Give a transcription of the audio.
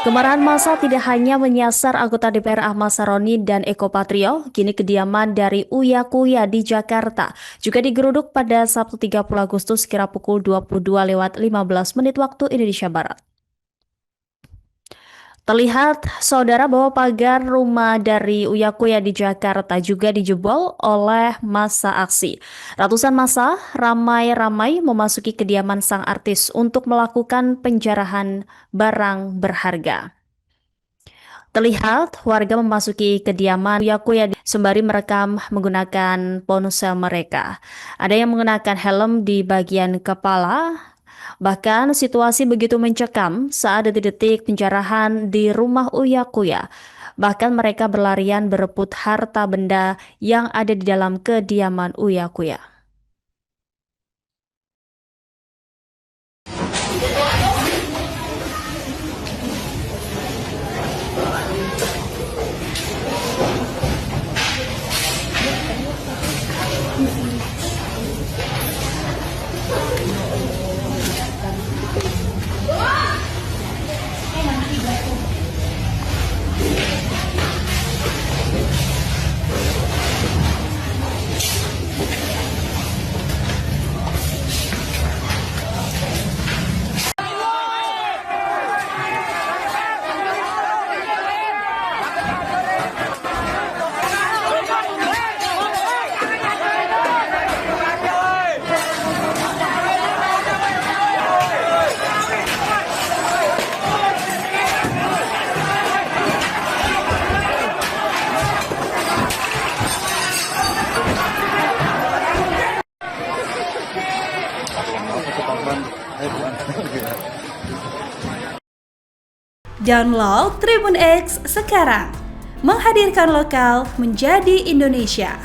Kemarahan massa tidak hanya menyasar anggota DPR Ahmad Saroni dan Eko Patrio, kini kediaman dari Uya Kuya di Jakarta juga digeruduk pada Sabtu 30 Agustus kira pukul 22:15 waktu Indonesia Barat. Terlihat saudara bahwa pagar rumah dari Uya Kuya di Jakarta juga dijebol oleh massa aksi. Ratusan massa ramai-ramai memasuki kediaman sang artis untuk melakukan penjarahan barang berharga. Terlihat warga memasuki kediaman Uya Kuya sembari merekam menggunakan ponsel mereka. Ada yang mengenakan helm di bagian kepala. Bahkan situasi begitu mencekam saat detik-detik penjarahan di rumah Uya Kuya. Bahkan mereka berlarian berebut harta benda yang ada di dalam kediaman Uya Kuya. Download Tribun X sekarang, menghadirkan lokal menjadi Indonesia.